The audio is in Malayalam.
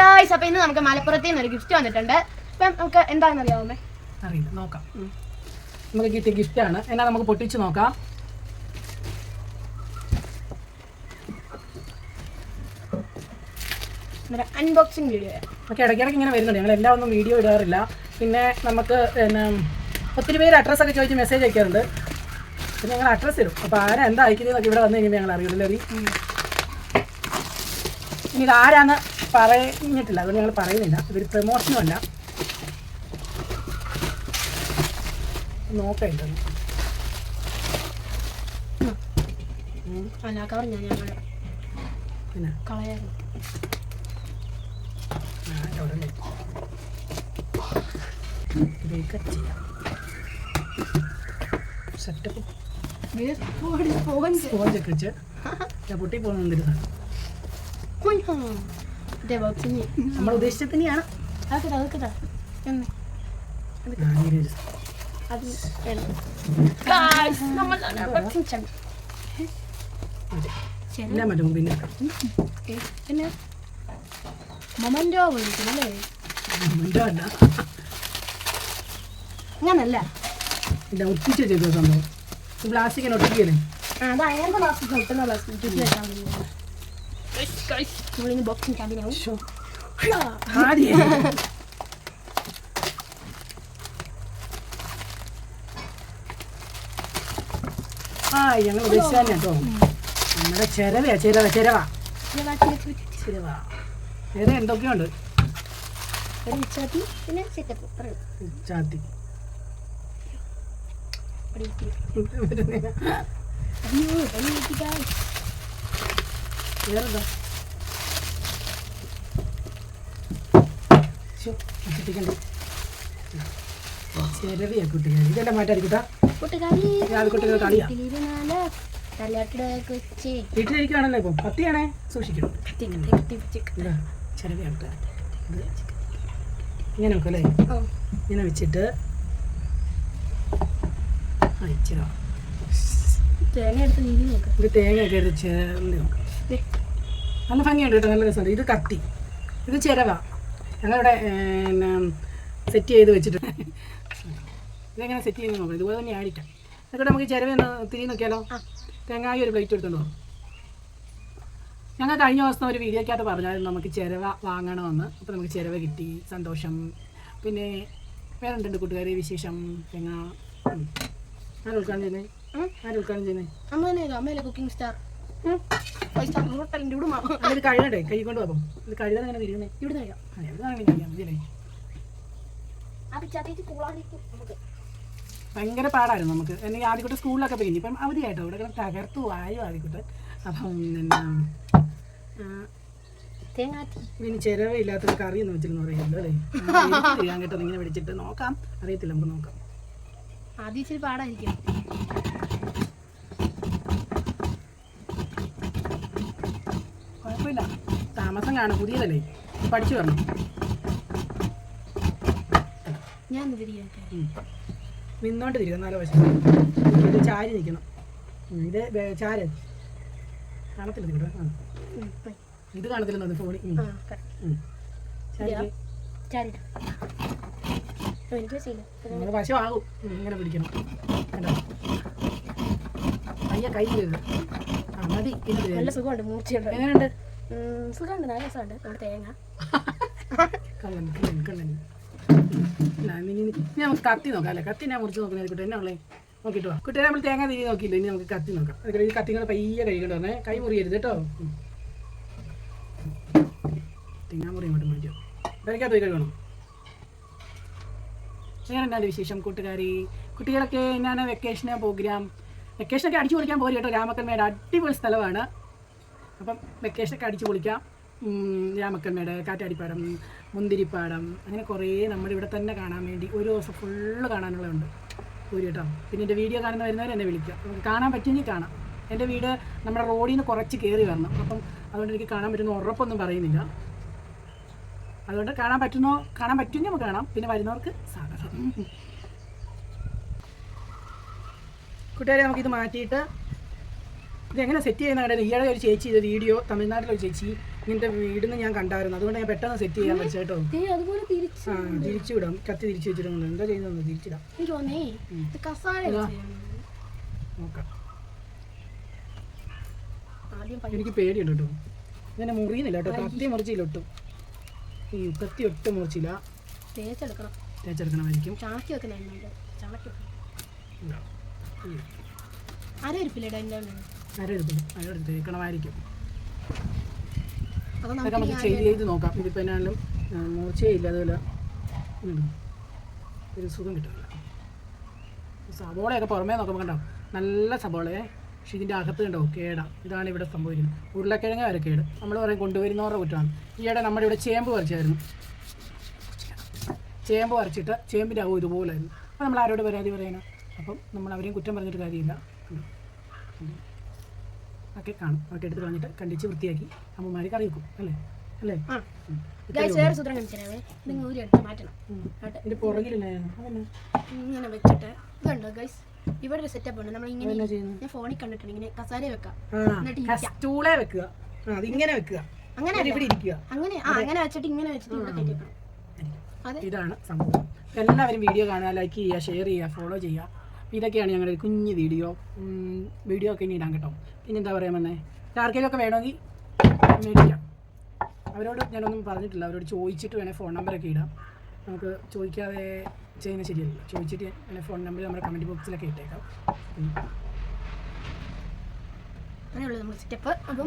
ഗായ്സ്, അപ്പൊ ഇന്ന് നമുക്ക് മലപ്പുറത്ത് നിന്ന് ഒരു ഗിഫ്റ്റ് വന്നിട്ടുണ്ട്. അപ്പം നമുക്ക് എന്താണെന്ന് അറിയാമോ? അറിയില്ല, നോക്കാം. നമുക്ക് കിട്ടിയ ഗിഫ്റ്റാണ്. എന്നാ നമുക്ക് പൊട്ടിച്ച് നോക്കാം. Unboxing video. നമുക്ക് ഇടയ്ക്കിടയ്ക്ക് ഇങ്ങനെ വരുന്നുണ്ട്. ഞങ്ങൾ എല്ലാം ഒന്നും വീഡിയോ ഇടാറില്ല. പിന്നെ നമുക്ക് പിന്നെ ഒത്തിരി പേര് അഡ്രസ്സൊക്കെ ചോദിച്ച് മെസ്സേജ് അയക്കാറുണ്ട്. പിന്നെ ഞങ്ങൾ അഡ്രസ്സ് തരും. അപ്പോൾ ആരാ എന്താ അയക്കുന്നതൊക്കെ ഇവിടെ വന്നു കഴിയുമ്പോൾ ഞങ്ങൾ അറിയില്ലല്ലോ. ഇനി ഇതാരാന്ന് പറഞ്ഞിട്ടില്ല, അതുകൊണ്ട് ഞങ്ങൾ പറയുന്നില്ല. ഇതൊരു പ്രമോഷനും അല്ല. നോക്കാം ഇതൊന്ന്. പിന്നെ സെറ്റപ്പ് സ്പോഞ്ചൊക്കെ വെച്ച് പൊട്ടി പോകുന്ന നമ്മൾ ഉദ്ദേശിച്ചത് തന്നെയാണ്. അങ്ങനല്ല, ഒട്ടിച്ച് ചെയ്ത സംഭവം. പ്ലാസ്റ്റിക്കിന് ഒട്ടിക്കല്ലേ? ആ ഞങ്ങൾ ഉദ്ദേശിച്ച കേട്ടോ. നമ്മുടെ ചിരവയാ, ചിരവ ചിരവ ചിരവ. വേറെ എന്തൊക്കെയുണ്ട്? ചാത്തി വേറെന്താ? ചിരവിയാ കുട്ടികൾ. ഇതെല്ലാം മാറ്റാതിരിക്കട്ടാ. വീട്ടിലിരിക്കുകയാണല്ലോ ഇപ്പം. കത്തിയാണേ സൂക്ഷിക്കണം. ചിരവിയാണ്. ഇങ്ങനെ വെക്കും അല്ലേ? ഇങ്ങനെ വെച്ചിട്ട് ഇത് തേങ്ങയൊക്കെ എടുത്ത് ചേർന്ന് നോക്കാം. നല്ല ഭംഗിയുണ്ട് കേട്ടോ, നല്ല രസമുണ്ട്. ഇത് കത്തി, ഇത് ചിരവ. ഞങ്ങളിവിടെ പിന്നെ സെറ്റ് ചെയ്ത് വെച്ചിട്ടുണ്ട്. ഇതെങ്ങനെ സെറ്റ് ചെയ്ത് നോക്കാം. ഇതുപോലെ തന്നെ ആയിരിക്കാം. എന്നിട്ട് നമുക്ക് ചിരവ ഒന്ന് തിരി നോക്കിയാലോ? തേങ്ങായി ഒരു പ്ലേറ്റ് എടുത്തോണ്ട് പോകും. ഞങ്ങൾ കഴിഞ്ഞ ദിവസം ഒരു വീഡിയോക്കകത്ത് പറഞ്ഞായിരുന്നു നമുക്ക് ചിരവ വാങ്ങണമെന്ന്. അപ്പോൾ നമുക്ക് ചിരവ കിട്ടി, സന്തോഷം. പിന്നെ വേറെ ഉണ്ട് കൂട്ടുകാരെ വിശേഷം. തേങ്ങ ആരും ഉൾക്കാണ് ചെയ്യുന്നത്? ആരും ഉൾക്കാണ് ചെയ്യുന്നത്? Cooking star. ഇത് കഴുകണ്ടേ? കൈ കൊണ്ട് പോകും. ഇത് കഴുകാൻ എങ്ങനെ തിരിയുന്നത്? ഇവിടെ കഴിയാം. എവിടെയാണെങ്കിൽ കഴിയാം. മതിയല്ലേ? ഭയങ്കര പാടായിരുന്നു നമുക്ക്. എനിക്ക് ആദ്യക്കൂട്ട് സ്കൂളിലൊക്കെ പോയി. ഇപ്പം അവധിയായിട്ടോ. ഇവിടെ തകർത്തു ആയോ ആദ്യക്കൂട്ട്. അപ്പം പിന്നെ ചിരവയില്ലാത്തൊരു കറി എന്ന് വെച്ചിരുന്നു പറയുമല്ലോ അല്ലേ? ചെയ്യാൻ കേട്ടോ. ഇങ്ങനെ പിടിച്ചിട്ട് നോക്കാം. അറിയത്തില്ല, നമുക്ക് നോക്കാം. ആദ്യം ഇച്ചിരി പാടായിരിക്കും. കുഴപ്പമില്ല, താമസം കാണും. പുതിയതല്ലേ, പഠിച്ചു വരണം. ഞാൻ നിന്നോണ്ട് തിരിക്കും. നല്ല വശം ഇത് ചാരി നിൽക്കണം. ഇത് ചാര കാണത്തില്ല. ഇത് കാണത്തില്ലെന്നത് ഫോണിൽ. നമ്മൾ വശമാകും. ഇങ്ങനെ പിടിക്കണം കേട്ടോ. കയ്യ കൈ വരുന്നു. ആ മതി. നല്ല സുഖമുണ്ട്. മൂർച്ചയുണ്ട്. എങ്ങനെയുണ്ട്? സുഖമുണ്ട്, നല്ല രസമുണ്ട്. നമ്മുടെ തേങ്ങ കള്ളൻ കള്ളൻ കള്ളൻ. ഇനി നമുക്ക് കത്തി നോക്കാം അല്ലേ? കത്തി ഞാൻ മുറിച്ച് നോക്കുന്നത് കുട്ടി എന്നെ ഉള്ളേ നോക്കിയിട്ട് പോവാം. കുട്ടിയെ നമ്മൾ തേങ്ങ തിരി നോക്കിയില്ല. ഇനി നമുക്ക് കത്തി നോക്കാം. അത് ഈ കത്തി കൂടെ പയ്യെ കഴിക്കണ്ട പറഞ്ഞേ. കൈ മുറിയരുത് കേട്ടോ. തേങ്ങ മുറി ഇങ്ങോട്ട് മാറ്റിയോ. കഴിക്കാത്ത പോയി കഴിക്കണം. വേറെ എന്നാണ് വിശേഷം കൂട്ടുകാരി? കുട്ടികളൊക്കെ എന്നാണ് വെക്കേഷന് പ്രോഗ്രാം? വെക്കേഷനൊക്കെ അടിച്ചു പൊളിക്കാൻ പോരും കേട്ടോ. രാമക്കൽമേട് അടിപൊളി സ്ഥലമാണ്. അപ്പം വെക്കേഷനൊക്കെ അടിച്ചു പൊളിക്കാം. രാമക്കൽമേട്, കാറ്റാടിപ്പാടം, മുന്തിരിപ്പാടം, അങ്ങനെ കുറേ നമ്മുടെ ഇവിടെ തന്നെ കാണാൻ വേണ്ടി ഒരു ദിവസം ഫുള്ള് കാണാനുള്ളതുണ്ട്. പോരും കേട്ടോ. പിന്നെ എൻ്റെ വീഡിയോ കാണുന്ന വരുന്നവർ എന്നെ വിളിക്കാം. നമുക്ക് കാണാൻ പറ്റുമെങ്കിൽ കാണാം. എൻ്റെ വീട് നമ്മുടെ റോഡിൽ നിന്ന് കുറച്ച് കയറി വരണം. അപ്പം അതുകൊണ്ട് എനിക്ക് കാണാൻ പറ്റുന്ന ഉറപ്പൊന്നും പറയുന്നില്ല. അതുകൊണ്ട് കാണാൻ പറ്റുമെങ്കിൽ നമുക്ക് കാണാം. പിന്നെ വരുന്നവർക്ക് സ്വാഗതം. കൂട്ടുകാരെ നമുക്കിത് മാറ്റിയിട്ട് ഇതെങ്ങനെ സെറ്റ് ചെയ്യുന്ന കണ്ടത്. ഈയിടെ ഒരു ചേച്ചി ഇത് വീഡിയോ തമിഴ്നാട്ടിലൊരു ചേച്ചി ഇങ്ങനത്തെ വീടിന്ന് ഞാൻ കണ്ടായിരുന്നു, അതുകൊണ്ട് ഞാൻ പെട്ടെന്ന് സെറ്റ് ചെയ്യാൻ വെച്ച കേട്ടോ. അതുപോലെ തിരിച്ച് തിരിച്ചു വിടാം, കത്തി തിരിച്ചു വെച്ചിട്ടുണ്ട്. എന്താ ചെയ്യുന്നത്? തിരിച്ചിടാം. നോക്കാം. എനിക്ക് പേടിയുണ്ട് കേട്ടോ, ഇങ്ങനെ മുറിയുന്നില്ല കേട്ടോ. കത്തി മുറിച്ചില്ല ഒട്ടും, ഈ കത്തി ഒട്ടും മുറിച്ചില്ല. തേച്ചെടുക്കണമായിരിക്കും. തേക്കണമായിരിക്കും. അതൊക്കെ നമുക്ക് ചെയ്ത് നോക്കാം. ഇതിപ്പോൾ എന്നാലും മൂർച്ചയില്ല, അതുപോലെ ഒരു സുഖം കിട്ടില്ല. സബോളയൊക്കെ പുറമേ നോക്കുമ്പോൾ കണ്ടോ നല്ല സബോളയെ, പക്ഷെ ഇതിൻ്റെ അകത്ത് കണ്ടോ കേടാ. ഇതാണ് ഇവിടെ സംഭവിക്കുന്നത്. ഉരുളക്കിഴങ്ങ് വരെ കേട്. നമ്മൾ പറയും കൊണ്ടുവരുന്നവരുടെ കുറ്റമാണ്. ഈയിടെ നമ്മുടെ ഇവിടെ ചേമ്പ് പറിച്ചായിരുന്നു. ചേമ്പ് പറിച്ചിട്ട് ചേമ്പിൻ്റെ ആവും ഇതുപോലായിരുന്നു. അപ്പോൾ നമ്മൾ ആരോട് പരാതി പറയാനോ? അപ്പം നമ്മൾ അവരെയും കുറ്റം പറഞ്ഞിട്ട് കാര്യമില്ല. ഒക്കെ കാണും, ഒക്കെ എടുത്ത് കളഞ്ഞിട്ട് കണ്ടിച്ച് വൃത്തിയാക്കി അമ്മമാർ കറി വെക്കും. അല്ലേ അല്ലേ? ഇതിൻ്റെ പുറകിലില്ലേ ഇങ്ങനെ വെച്ചിട്ട് ഇതുണ്ടോ ഗൈസ്, ഇവിടെ ഒരു സെറ്റപ്പ് ഉണ്ട്. നമ്മൾ ഇങ്ങനെ ഞാൻ ഫോണിൽ കണ്ടിട്ടുണ്ട്, ഇങ്ങനെ കസാര വെക്കാം, സ്റ്റൂളെ വെക്കുക, അതിങ്ങനെ വെക്കുക, അങ്ങനെ ഇവിടെ ഇരിക്കുക, അങ്ങനെ വെച്ചിട്ട് ഇങ്ങനെ വെച്ചിട്ട് ഇവിടെ കയറ്റിക്കണം. ഇതാണ് സംഭവം. എല്ലാവരും വീഡിയോ കാണുക, ലൈക്ക് ചെയ്യുക, ഷെയർ ചെയ്യുക, ഫോളോ ചെയ്യുക. ഇതൊക്കെയാണ് ഞങ്ങളുടെ ഒരു കുഞ്ഞ് വീഡിയോ ഒക്കെ ഇനി ഇടാൻ കേട്ടോ. പിന്നെ എന്താ പറയാൻ വന്നേ, ആർക്കെങ്കിലും ഒക്കെ വേണമെങ്കിൽ മേടിക്കാം. അവരോട് ഞാനൊന്നും പറഞ്ഞിട്ടില്ല, അവരോട് ചോദിച്ചിട്ട് വേണേൽ ഫോൺ നമ്പറൊക്കെ ഇടാം. നമുക്ക് ചോദിക്കാതെ ചെയ്യുന്നത് ശരിയല്ല. ചോദിച്ചിട്ട് വേണേൽ ഫോൺ നമ്പർ നമ്മുടെ കമൻറ്റ് ബോക്സിലൊക്കെ ഇട്ടേക്കാം. അങ്ങനെയുള്ളൂ നമ്മൾ സെറ്റപ്പ്. അപ്പം